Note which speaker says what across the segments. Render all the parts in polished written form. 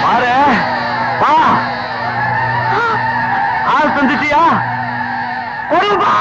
Speaker 1: ಬಾರೆ ಬಾ ಹಾಲು ತಂದಿದ್ದೀಯಾ ಕೊಡು ಬಾ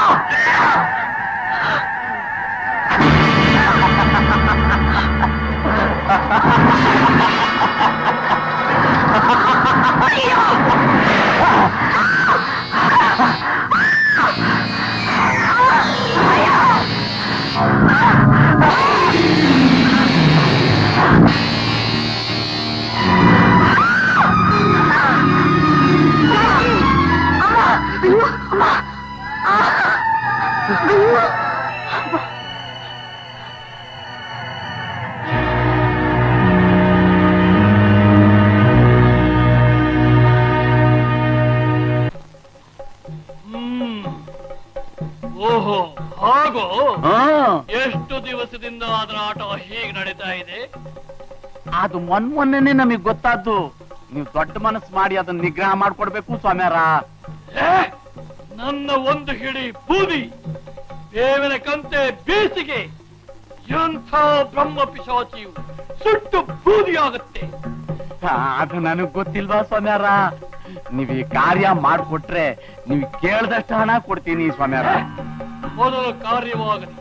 Speaker 2: ಓಹೋ ಹಾಗೋ ಎಷ್ಟು ದಿವಸದಿಂದ ಅದರ ಆಟ ಹೀಗೆ ನಡೀತಾ ಇದೆ?
Speaker 1: ಅದು ಮೊನ್ನೆ ನಮಗ್ ಗೊತ್ತಾದ್ದು. ನೀವು ದೊಡ್ಡ ಮನಸ್ಸು ಮಾಡಿ ಅದನ್ನ ನಿಗ್ರಹ ಮಾಡ್ಕೊಡ್ಬೇಕು ಸ್ವಾಮ್ಯಾರ.
Speaker 2: ನನ್ನ ಒಂದು ಹಿಡಿ ಬೂದಿ ಬೇವಿನ ಕಂತೆ ಬೇಸಿಗೆ ಎಂಥ ಬ್ರಹ್ಮ ಪಿಶಾಚಿಯು ಸುಟ್ಟು ಬೂದಿಯಾಗುತ್ತೆ.
Speaker 1: ಅದು ನನಗ್ ಗೊತ್ತಿಲ್ವಾ ಸ್ವಾಮ್ಯಾರ? ನೀವ್ ಈ ಕಾರ್ಯ ಮಾಡ್ಕೊಟ್ರೆ ನೀವ್ ಕೇಳ್ದಷ್ಟು ಹಣ ಕೊಡ್ತೀನಿ ಸ್ವಾಮ್ಯಾರ.
Speaker 2: ಮೊದಲು ಕಾರ್ಯವಾಗಲಿ,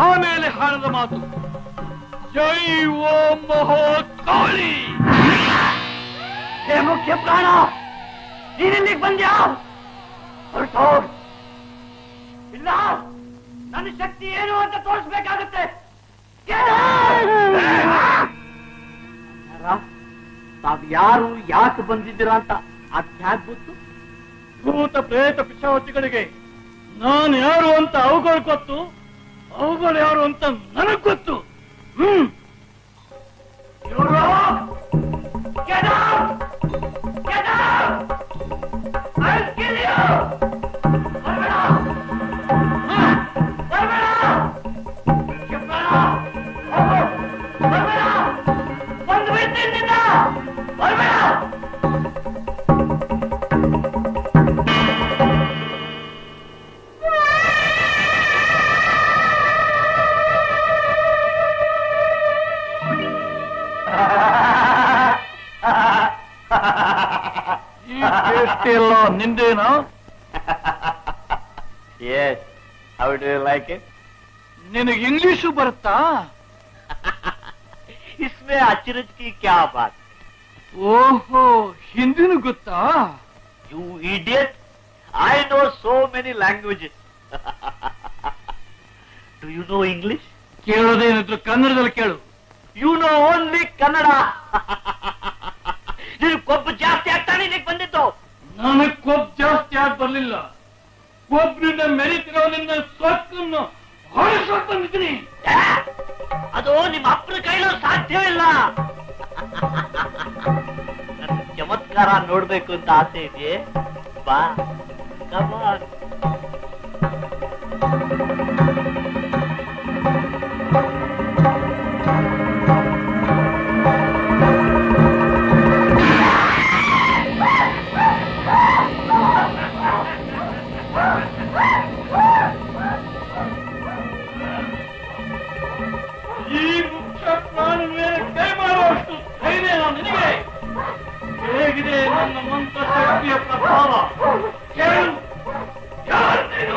Speaker 2: ಆಮೇಲೆ ಹಣದ ಮಾತು. ಜೈ ಓಂ ಮಹಾಕಾಳಿ.
Speaker 1: ಮುಖ್ಯ ಪ್ರಾಣ, ನೀನಿಲ್ಲಿಗೆ ಬಂದ್ಯಾ? ಇಲ್ಲ, ನನ್ನ ಶಕ್ತಿ ಏನು ಅಂತ ತೋರಿಸ್ಬೇಕಾಗುತ್ತೆ. ತಾವ್ ಯಾರು ಯಾಕೆ ಬಂದಿದ್ದೀರಾ ಅಂತ ಅದ್ಯಾಕ್ ಗೊತ್ತು?
Speaker 2: ಭೂತ ಪ್ರೇತ ಪಿಶಾಚಿಗಳಿಗೆ ನಾನು ಯಾರು ಅಂತ ಅವುಗಳು ಗೊತ್ತು, ಅವುಗಳು ಯಾರು ಅಂತ ನನಗ್ ಗೊತ್ತು. ಎಲ್ಲ ನಿಂದೇನಾ?
Speaker 1: Yes. How do you like it?
Speaker 2: ನಿನಗೆ ಇಂಗ್ಲಿಷು ಬರುತ್ತಾ?
Speaker 1: इसमें अचरज की क्या बात?
Speaker 2: ಓಹೋ, ಹಿಂದಿನೂ ಗೊತ್ತಾ?
Speaker 1: You idiot! I know so many languages. Do you know English?
Speaker 2: ಕೇಳೋದೇನಿದ್ರು ಕನ್ನಡದಲ್ಲಿ ಕೇಳು.
Speaker 1: You know only Kannada. ನೀನು ಕೊಬ್ಬು ಜಾಸ್ತಿ ಆಗ್ತಾನೆ ನೀನು ಬಂದಿತ್ತು.
Speaker 2: ನನಗ್ ಕೊಬ್ಬು ಜಾಸ್ತಿ ಆಗಿ ಬರ್ಲಿಲ್ಲ. ಕೊಬ್ಬಿನಿಂದ ಮೆರಿತಿರೋ ನಿನ್ನ ಸೊಕ್ಕನ್ನು ಹೊರಸೋಕ್ ಬಂದಿದ್ದೀನಿ.
Speaker 1: ಅದು ನಿಮ್ಮ ಅಪ್ಪನ ಕೈಲೂ ಸಾಧ್ಯವಿಲ್ಲ. ನನ್ನ ಚಮತ್ಕಾರ ನೋಡ್ಬೇಕು ಅಂತ ಆಸೆ ಇದೆಯೇ? ಬಾ, ಕಮಾನ್.
Speaker 2: ಈ ಮುಖ್ಯ ಪ್ರಾಣ ಮೇಲೆ ಕೈ ಮಾಡುವಷ್ಟು ಧೈರ್ಯ ನಿನಗೆ ಹೇಗಿದೆ? ನನ್ನ ಮಂತ್ರ ಶಕ್ತಿಯ ಪ್ರಭಾವ ಕೇಳು. ಯಾರು ನೀನು?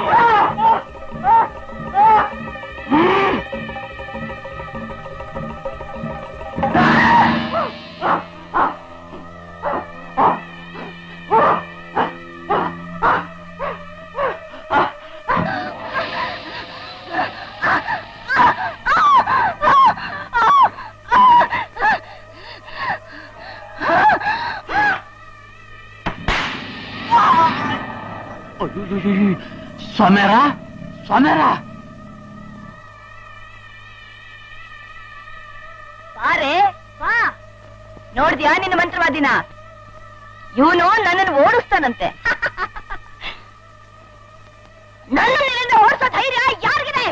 Speaker 1: ಸ್ವಾಮ್ಯಾರ, ಸ್ವಾಮ್ಯಾರ,
Speaker 3: ಬಾರೆ ಬಾ. ನೋಡ್ದ್ಯಾ ನಿನ್ನ ಮಂತ್ರವಾದಿನ? ಇವನು ನನ್ನನ್ನು ಓಡಿಸ್ತಾನಂತೆ. ನನ್ನನ್ನು ಓಡಿಸೋ ಧೈರ್ಯ ಯಾರಿಗಿದೆ?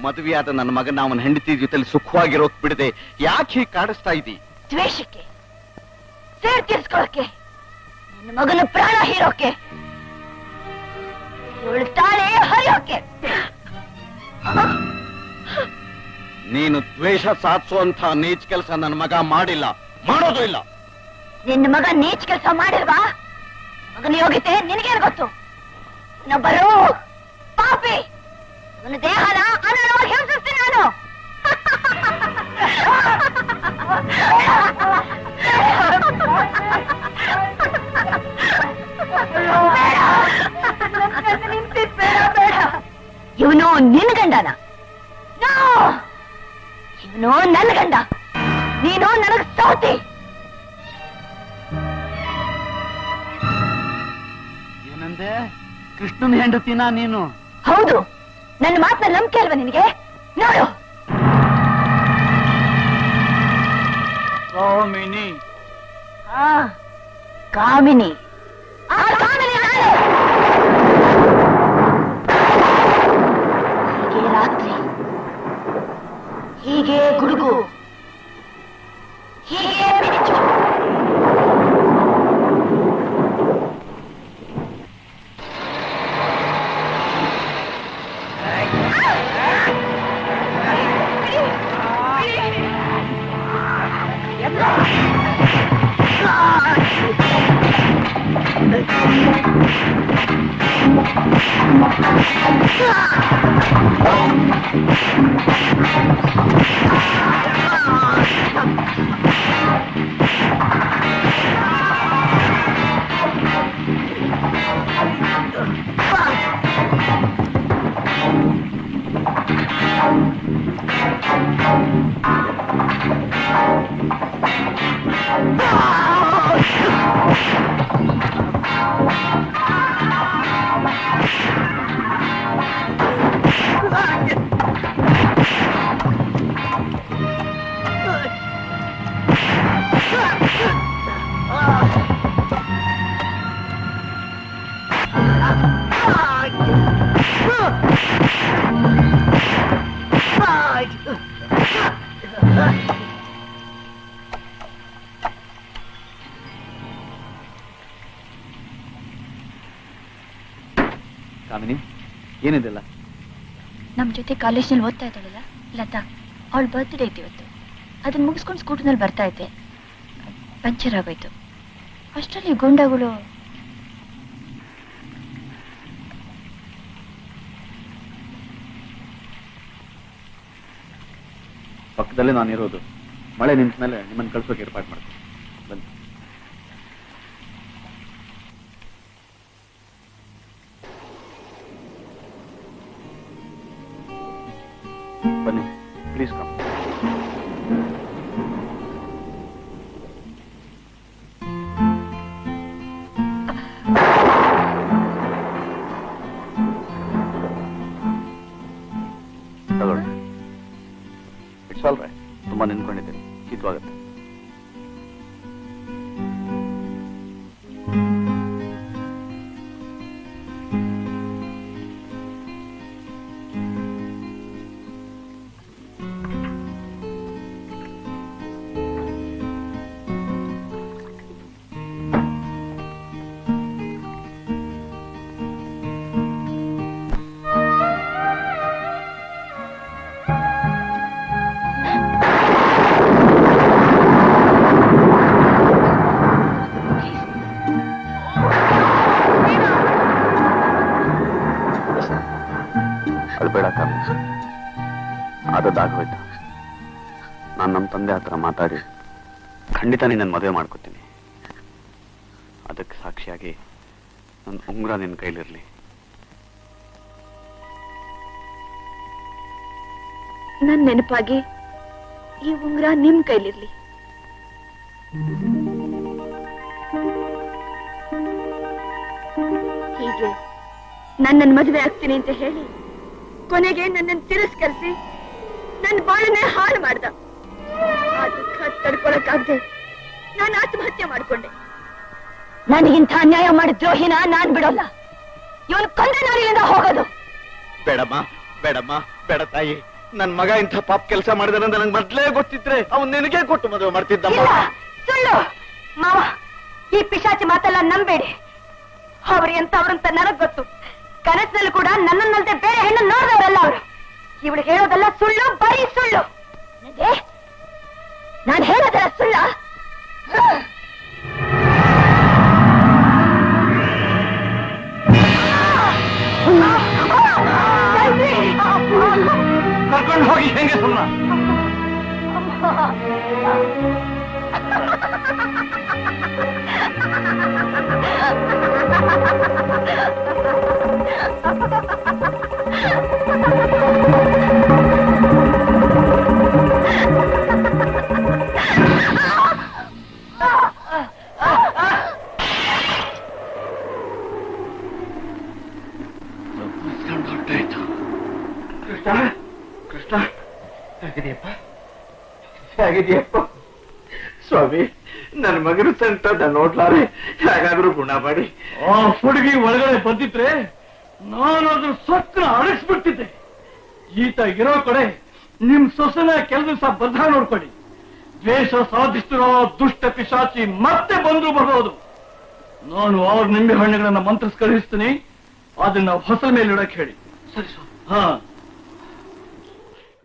Speaker 1: ಮದುವೆಯಾದ ನನ್ನ ಮಗನ ಅವನ ಹೆಂಡತಿ ಜೊತೆಲಿ ಸುಖವಾಗಿರೋಕ್ ಬಿಡದೆ ಯಾಕೆ ಹೀಗೆ ಕಾಡಿಸ್ತಾ ಇದ್ದಿ?
Speaker 3: ದ್ವೇಷಕ್ಕೆ, ಸೇರ್ ತೀರ್ಸ್ಕೊಳಕ್ಕೆ, ನಿನ್ನ ಮಗನ ಪ್ರಾಣ ಹೀರೋಕೆ, ತಾಳೆ ಹರಿಯೋಕೆ.
Speaker 1: ನೀನು ದ್ವೇಷ ಸಾಧಿಸುವಂತ ನೀಚ್ ಕೆಲಸ ನನ್ನ ಮಗ ಮಾಡಿಲ್ಲ, ಮಾಡೋದು ಇಲ್ಲ.
Speaker 3: ನಿನ್ನ ಮಗ ನೀಚ್ ಕೆಲಸ ಮಾಡಿಲ್ವಾ? ಮಗನ ಯೋಗ್ಯತೆ ನಿನಗೇನು ಗೊತ್ತು? ಇನ್ನೊಬ್ಬರು ಪಾಪಿ, ಅವನ ದೇಹನ ಅನರ್ಹವಾಗಿ ಹಿಂಸಿಸ್ತೀನಿ ನಾನು. ಇವನು ನಿನ್ನ ಗಂಡನ? ಇವನು ನನ್ನ ಗಂಡ, ನೀನು ನನಗ್ ಸೋತಿ.
Speaker 1: ಏನಂದೆ? ಕೃಷ್ಣನ್ ಹೆಂಡತಿನ ನೀನು?
Speaker 3: ಹೌದು. ನನ್ನ ಮಾತನ್ನ ನಂಬಿಕೆ ಅಲ್ವಾ ನಿನಗೆ? ನೋಡು.
Speaker 2: ಕಾಮಿನಿ.
Speaker 3: ಕಾಮಿನಿ. ಆ ಕಾಮಿನಿ ನಾನೇ. ಹೀಗೆ ರಾತ್ರಿ, ಹೀಗೆ ಗುಡುಗು, ಹೀಗೆ ಮಿಂಚು.
Speaker 1: ಕಾಮಿನಿ, ಏನಿದೆಲ್ಲ?
Speaker 3: ನಮ್ ಜೊತೆ ಕಾಲೇಜ್ನಲ್ಲಿ ಓದ್ತಾ ಇದ್ದಾಳಲ್ಲ ಲತಾ, ಅವಳ ಬರ್ತ್ಡೇ ಇತ್ತು ಇವತ್ತು. ಅದನ್ನ ಮುಗಿಸ್ಕೊಂಡು ಸ್ಕೂಟರ್ನಲ್ಲಿ ಬರ್ತಾ ಇದ್ದೆ, ಪಂಚರ್ ಆಗೋಯ್ತು. ಅಷ್ಟರಲ್ಲಿ ಗೂಂಡಾಗಳು
Speaker 1: ಪಕ್ಕದಲ್ಲೇ ನಾನಿರೋದು. ಮಳೆ ನಿಂತ ಮೇಲೆ ನಿಮ್ಮನ್ನು ಕಳ್ಸೋಕೆ ಏರ್ಪಾಡು ಮಾಡ್ತೀನಿ. ಬನ್ನಿ. ಬನ್ನಿ, ಪ್ಲೀಸ್ ಕಮ್. ತಗೊಳ್ಳಿ. It's all right. ತುಂಬಾ ನಿಂತ್ಕೊಂಡಿದ್ದೀನಿ, ಶೀತವಾಗುತ್ತೆ. ಬೇಡ ಕಾಮಿ, ಆದದ್ದಾಗೋಯ್ತು. ನಾನು ನಮ್ಮ ತಂದೆ ಹತ್ರ ಮಾತಾಡಿ ಖಂಡಿತ ನಿನ್ನ ಮದುವೆ ಮಾಡ್ಕೊತೀನಿ. ಅದಕ್ಕೆ ಸಾಕ್ಷಿಯಾಗಿ ನನ್ನ ಉಂಗುರ ನಿನ್ನ ಕೈಲಿರ್ಲಿ.
Speaker 3: ನನ್ನ ನೆನಪಾಗಿ ಈ ಉಂಗುರ ನಿಮ್ ಕೈಲಿರ್ಲಿ. ಹೀಗೆ ನನ್ನನ್ನು ಮದುವೆ ಆಗ್ತೀನಿ ಅಂತ ಹೇಳಿ ಕೊನೆಗೆ ನನ್ನನ್ನು ತಿರಸ್ಕರಿಸಿ ನನ್ನ ಬಾಳನ್ನೇ ಹಾಳು ಮಾಡ್ದ. ಆ ದುಃಖ ತಡ್ಕೊಳಕ್ಕಾಗದೆ ನಾನು ಆತ್ಮಹತ್ಯೆ ಮಾಡ್ಕೊಂಡೆ. ನನಗಿಂತ ಅನ್ಯಾಯ ಮಾಡಿದ ದ್ರೋಹಿನ ನಾನ್ ಬಿಡೋಲ್ಲ. ಇವನು ಕೊಂದ್ರೆ ನಾನು ಇಲ್ಲಿಂದ ಹೋಗೋದು.
Speaker 1: ಬೇಡಮ್ಮ, ಬೇಡಮ್ಮ, ಬೇಡ ತಾಯಿ. ನನ್ ಮಗ ಇಂಥ ಪಾಪ ಕೆಲಸ ಮಾಡಿದಾರೆ ಅಂತ ನಂಗೆ ಮೊದ್ಲೇ ಗೊತ್ತಿದ್ರೆ ಅವ್ನು ನಿನಗೆ ಕೊಟ್ಟು ಮದುವೆ ಮಾಡ್ತಿದ್ದಮ್ಮ.
Speaker 3: ಸುಳ್ಳು ಮಾವ, ಈ ಪಿಶಾಚಿ ಮಾತೆಲ್ಲ ನಂಬೇಡಿ. ಅವ್ರು ಎಂತವ್ರಂತ ನನಗ್ ಗೊತ್ತು. ಕನಸಿನಲ್ಲಿ ಕೂಡ ನನ್ನನ್ನಲ್ದೆ ಬೇರೆ ಹೆಣ್ಣು ನೋಡಿದವರಲ್ಲ ಅವರು. ಇವಳು ಹೇಳೋದೆಲ್ಲ ಸುಳ್ಳು, ಬರೀ ಸುಳ್ಳು. ನಾನು ಹೇಳೋದೆಲ್ಲ ಸುಳ್ಳ?
Speaker 2: ಕರ್ಕೊಂಡು ಹೋಗಿ ಹೆಂಗೆ ಸುಮ್ಮನ ಕೃಷ್ಣ ಕೃಷ್ಣ ಹೇಗಿದೆಯಪ್ಪ ಹೇಗಿದೆಯಪ್ಪ ಸ್ವಾಮಿ ನನ್ನ ಮಗನ ಸಂಕಟ ನೋಡ್ಲಾರೆ ಹೇಗಾದ್ರೂ ಗುಣ ಮಾಡಿ ಆ ಹುಡುಗಿ ಒಳಗಡೆ ಬಂದಿದ್ರೆ ನಾನು ಅದ್ರ ಸೊಕ್ಕ ಅಡಗಿಸ್ಬಿಡ್ತಿದ್ದೆ. ಈತ ಇರೋ ಕಡೆ ನಿಮ್ ಸೊಸನ ಕೆಲ ದಿವಸ ಬದ್ಧ ನೋಡ್ಕೊಳ್ಳಿ. ದ್ವೇಷ ಸಾಧಿಸ್ತಿರೋ ದುಷ್ಟ ಪಿಶಾಚಿ ಮತ್ತೆ ಬಂದ್ರು ಬರಬಹುದು. ನಾನು 6 ನಿಂಬೆ ಹಣ್ಣುಗಳನ್ನ ಮಂತ್ರಿಸಿ ಕಳುಹಿಸ್ತೀನಿ. ಅದನ್ನ ಹೊಸ ಮೇಲೆ ಇಡಕ್ ಹೇಳಿ. ಸರಿ ಸ್ವಾಮಿ. ಹಾ